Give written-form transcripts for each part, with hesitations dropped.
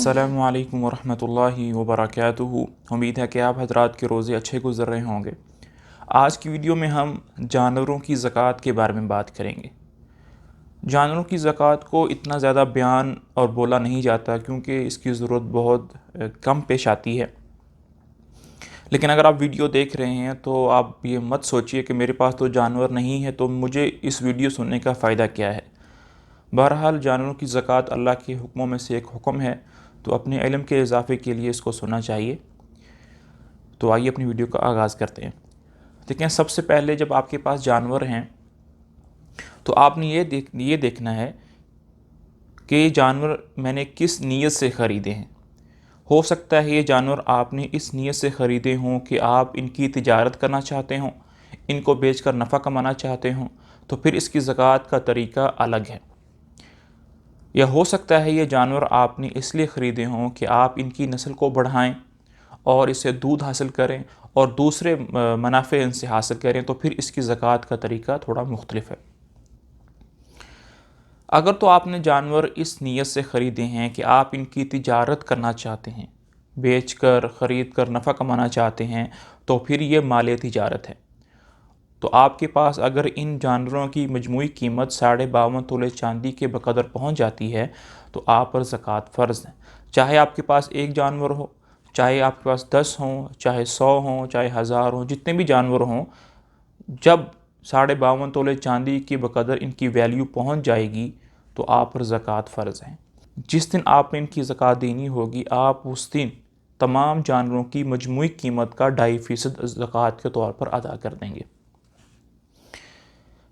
अस्सलामु अलैकुम वरहमतुल्लाहि वबरकातुहू। उम्मीद है कि आप हजरात के रोज़े अच्छे गुज़र रहे होंगे। आज की वीडियो में हम जानवरों की ज़कात के बारे में बात करेंगे। जानवरों की ज़कात को इतना ज़्यादा बयान और बोला नहीं जाता क्योंकि इसकी ज़रूरत बहुत कम पेश आती है। लेकिन अगर आप वीडियो देख रहे हैं तो आप ये मत सोचिए कि मेरे पास तो जानवर नहीं है तो मुझे इस वीडियो सुनने का फ़ायदा क्या है। बहरहाल जानवरों की ज़कात अल्लाह के हुक्मों में से एक हुक्म है, तो अपने इल्म के इजाफ़े के लिए इसको सुनना चाहिए। तो आइए अपनी वीडियो का आगाज़ करते हैं। देखें, सबसे पहले जब आपके पास जानवर हैं तो आपने ये देखना है कि जानवर मैंने किस नीयत से ख़रीदे हैं। हो सकता है ये जानवर आपने इस नीयत से ख़रीदे हों कि आप इनकी तिजारत करना चाहते हों, इनको बेचकर नफ़ा कमाना चाहते हों, तो फिर इसकी ज़कात का तरीका अलग है। या हो सकता है ये जानवर आपने इसलिए ख़रीदे हों कि आप इनकी नस्ल को बढ़ाएं और इससे दूध हासिल करें और दूसरे मुनाफ़े इनसे हासिल करें, तो फिर इसकी ज़कात का तरीका थोड़ा मुख्तलिफ है। अगर तो आपने जानवर इस नीयत से ख़रीदे हैं कि आप इनकी तिजारत करना चाहते हैं, बेच कर ख़रीद कर नफ़ा कमाना चाहते हैं, तो फिर ये माल तिजारत है। तो आपके पास अगर इन जानवरों की मजमूई कीमत 52.5 तोले चांदी के बकदर पहुंच जाती है तो आप पर ज़कात फ़र्ज़ है। चाहे आपके पास एक जानवर हो, चाहे आपके पास 10 हों, चाहे 100 हों, चाहे 1000 हों, जितने भी जानवर हों, जब 52.5 तोले चांदी के बकदर इनकी वैल्यू पहुंच जाएगी तो आप पर ज़कात फ़र्ज़ है। जिस दिन आपने इनकी ज़कात देनी होगी, आप उस दिन तमाम जानवरों की मजमूई कीमत का 2.5% ज़कात के तौर पर अदा कर देंगे।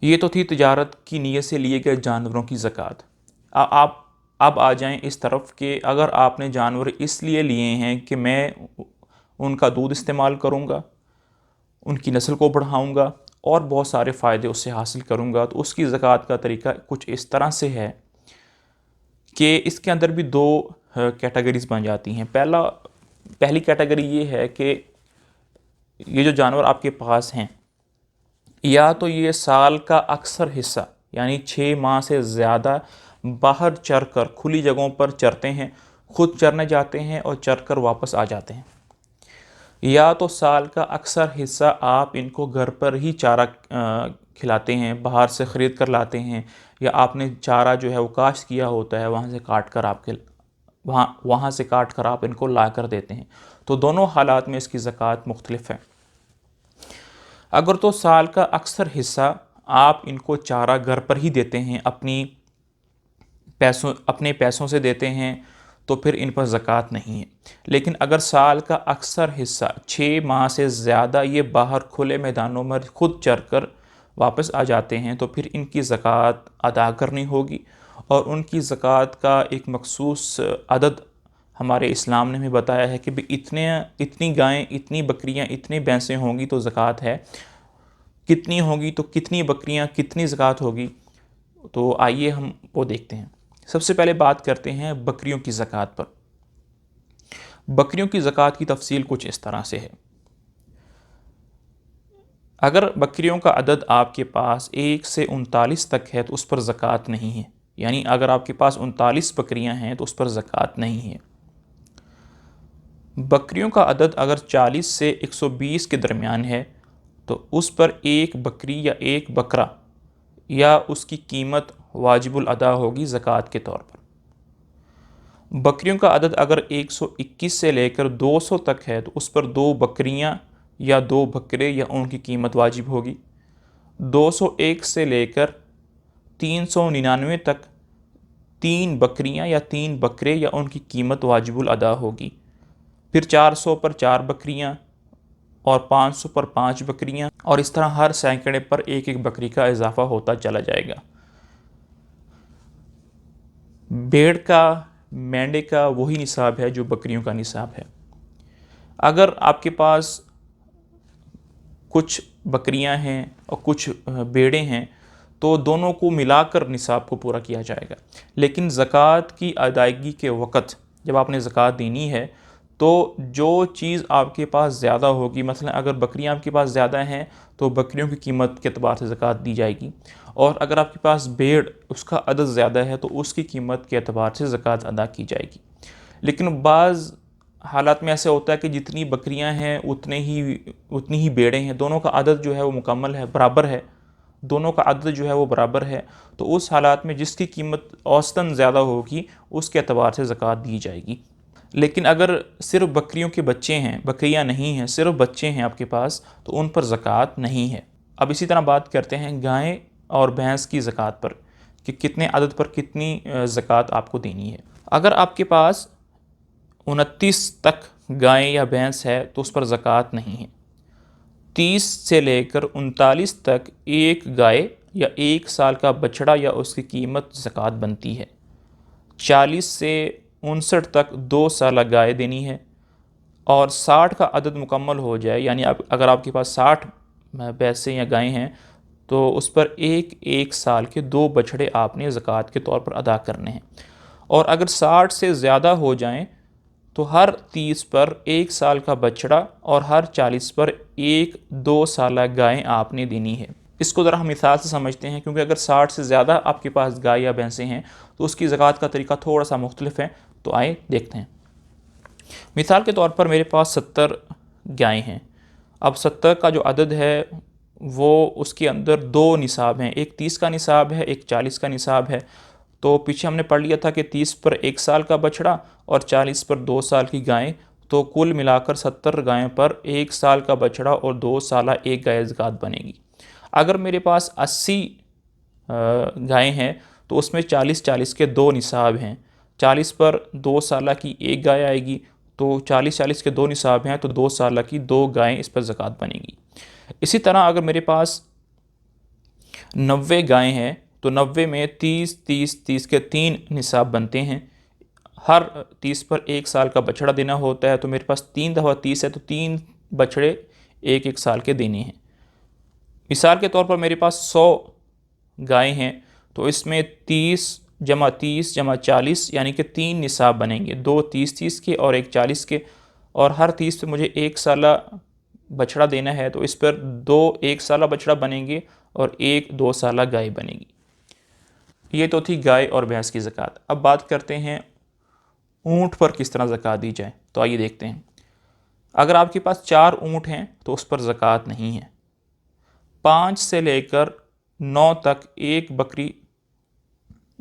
ये तो थी तिजारत की नीयत से लिए गए जानवरों की ज़कात। आप अब आ जाएं इस तरफ कि अगर आपने जानवर इसलिए लिए हैं कि मैं उनका दूध इस्तेमाल करूंगा, उनकी नस्ल को बढ़ाऊंगा और बहुत सारे फ़ायदे उससे हासिल करूंगा, तो उसकी ज़कात का तरीका कुछ इस तरह से है कि इसके अंदर भी दो कैटेगरीज बन जाती हैं। पहली कैटेगरी ये है कि ये जो जानवर आपके पास हैं, या तो ये साल का अक्सर हिस्सा यानी 6 माह से ज़्यादा बाहर चर कर खुली जगहों पर चरते हैं, खुद चरने जाते हैं और चर कर वापस आ जाते हैं, या तो साल का अक्सर हिस्सा आप इनको घर पर ही चारा खिलाते हैं, बाहर से ख़रीद कर लाते हैं, या आपने चारा जो है वो काश्त किया होता है वहाँ से काट कर आप इनको ला कर देते हैं। तो दोनों हालात में इसकी ज़कात मुख्तलिफ है। अगर तो साल का अक्सर हिस्सा आप इनको चारा घर पर ही देते हैं, अपने पैसों से देते हैं, तो फिर इन पर ज़कात नहीं है। लेकिन अगर साल का अक्सर हिस्सा 6 माह से ज़्यादा ये बाहर खुले मैदानों में खुद चर कर वापस आ जाते हैं, तो फिर इनकी ज़कात अदा करनी होगी। और उनकी ज़कात का एक मखसूस अदद हमारे इस्लाम ने हमें बताया है कि इतनी गायें, इतनी बकरियां, इतनी भैंसें होंगी तो ज़कात है, कितनी होगी तो कितनी बकरियां, कितनी ज़कात होगी। तो आइए हम वो देखते हैं। सबसे पहले बात करते हैं बकरियों की ज़कात पर। बकरियों की ज़कात की तफसील कुछ इस तरह से है। अगर बकरियों का अदद आपके पास 1 से 39 तक है तो उस पर ज़कात नहीं है। यानी अगर आपके पास 39 बकरियां हैं तो उस पर ज़कात नहीं है। बकरियों का अदद अगर 40 से 120 के दरमियान है तो उस पर एक बकरी या एक बकरा या उसकी कीमत वाजिबुल अदा होगी ज़कात के तौर पर। बकरियों का अदद अगर 121 से लेकर 200 तक है तो उस पर 2 बकरियां या 2 बकरे या उनकी कीमत वाजिब होगी। 201 से लेकर 399 तक 3 बकरियां या 3 बकरे या उनकी कीमत वाजिबुल अदा होगी। फिर 400 पर 4 बकरियां और 500 पर 5 बकरियां, और इस तरह हर सैकड़े पर एक एक बकरी का इजाफा होता चला जाएगा। भेड़ का, मेंढे का वही निसाब है जो बकरियों का निसाब है। अगर आपके पास कुछ बकरियां हैं और कुछ भेड़ें हैं तो दोनों को मिलाकर निसाब को पूरा किया जाएगा। लेकिन ज़कात की अदायगी के वक़्त जब आपने ज़कात देनी है तो जो चीज़ आपके पास ज़्यादा होगी, मसलन अगर बकरियां आपके पास ज़्यादा हैं तो बकरियों की कीमत के अतबार से ज़कात दी जाएगी, और अगर आपके पास भेड़ उसका अदद ज़्यादा है तो उसकी कीमत के अतबार से ज़कात अदा की जाएगी। लेकिन बाज़ हालात में ऐसे होता है कि जितनी बकरियां हैं उतनी ही भेड़ें हैं, दोनों का अदद जो है वो मुकम्मल है, बराबर है, दोनों का अदद जो है वो बराबर है। तो उस हालात में जिसकी कीमत औसतन ज़्यादा होगी उसके एतबार से ज़कात दी जाएगी। लेकिन अगर सिर्फ बकरियों के बच्चे हैं, बकरियां नहीं हैं, सिर्फ बच्चे हैं आपके पास, तो उन पर ज़कात नहीं है। अब इसी तरह बात करते हैं गाय और भैंस की ज़कात पर कि कितने अदद पर कितनी ज़कात आपको देनी है। अगर आपके पास 29 तक गाय या भैंस है तो उस पर ज़कात नहीं है। 30 से लेकर 39 तक एक गाय या 1 साल का बछड़ा या उसकी कीमत ज़कात बनती है। 40 से 59 तक 2 साल गाय देनी है। और 60 का अदद मुकम्मल हो जाए, यानी अगर आपके पास 60 भैंसें या गायें हैं तो उस पर एक साल के 2 बछड़े आपने ज़कात के तौर पर अदा करने हैं। और अगर 60 से ज़्यादा हो जाएं तो हर 30 पर 1 साल का बछड़ा और हर 40 पर 2 साल गायें आपने देनी है। इसको ज़रा हम मिसाल से समझते हैं, क्योंकि अगर 60 से ज़्यादा आपके पास गाय या भैंसें हैं तो उसकी ज़कात का तरीका थोड़ा सा मुख्तलिफ है। तो आए देखते हैं। मिसाल के तौर पर मेरे पास 70 गायें हैं। अब 70 का जो अदद है वो उसके अंदर 2 निसाब हैं, एक 30 का निसाब है, एक 40 का निसाब है। तो पीछे हमने पढ़ लिया था कि 30 पर 1 साल का बछड़ा और 40 पर 2 साल की गायें, तो कुल मिलाकर 70 गायों पर 1 साल का बछड़ा और 2 साल एक गाय ज़कात बनेगी। अगर मेरे पास 80 गायें हैं तो उसमें 40-40 के 2 निसाब हैं। 40 पर 2 साल की एक गाय आएगी, तो 40-40 के 2 निसाब हैं तो 2 साल की 2 गायें इस पर ज़कात बनेगी। इसी तरह अगर मेरे पास 90 गायें हैं तो 90 में 30-30-30 के 3 निसाब बनते हैं। हर 30 पर 1 साल का बछड़ा देना होता है, तो मेरे पास 3 दफ़ा 30 है तो 3 बछड़े 1-1 साल के देने हैं। मिसाल के तौर पर मेरे पास 100 गायें हैं तो इसमें 30 जमा 30 जमा 40 यानी कि 3 निसाब बनेंगे, 2 30-30 के और 1 40 के। और हर 30 पे मुझे 1 साला बछड़ा देना है, तो इस पर 2 1 साला बछड़ा बनेंगे और 1 2 साला गाय बनेगी। ये तो थी गाय और भैंस की ज़कात। अब बात करते हैं ऊँट पर किस तरह ज़कात दी जाए। तो आइए देखते हैं। अगर आपके पास 4 ऊँट हैं तो उस पर ज़कात नहीं है। 5 से लेकर 9 तक एक बकरी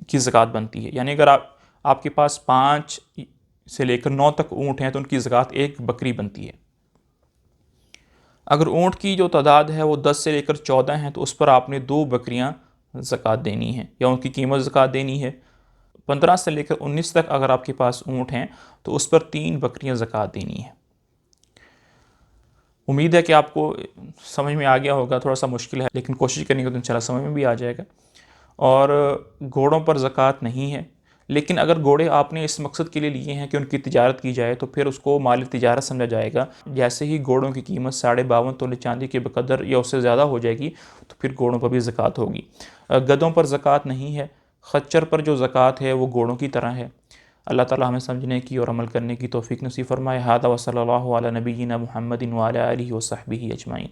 की ज़कात बनती है, यानी अगर आपके पास 5 से लेकर 9 तक ऊँट हैं तो उनकी ज़कात एक बकरी बनती है। अगर ऊँट की जो तादाद है वो 10 से लेकर 14 हैं तो उस पर आपने 2 बकरियां ज़कात देनी है या उनकी कीमत ज़कात देनी है। 15 से लेकर 19 तक अगर आपके पास ऊँट हैं तो उस पर 3 बकरियां ज़कात देनी है। उम्मीद है कि आपको समझ में आ गया होगा। थोड़ा सा मुश्किल है लेकिन कोशिश करेंगे तो इंशाल्लाह समझ में भी आ जाएगा। और घोड़ों पर ज़कात नहीं है, लेकिन अगर घोड़े आपने इस मकसद के लिए लिए हैं कि उनकी तिजारत की जाए तो फिर उसको माल तिजारत समझा जाएगा। जैसे ही घोड़ों की कीमत 52.5 तोले चांदी के बकदर या उससे ज़्यादा हो जाएगी तो फिर घोड़ों पर भी ज़कात होगी। गधों पर ज़कात नहीं है। खच्चर पर जो ज़कात है वो घोड़ों की तरह है। अल्लाह ताला हमें समझने की और अमल करने की तौफीक नसीब फरमाए। हादा व सल्लल्लाहु अला नबीना मुहम्मदिन व अला आलिहि व सहबिही अजमाइन।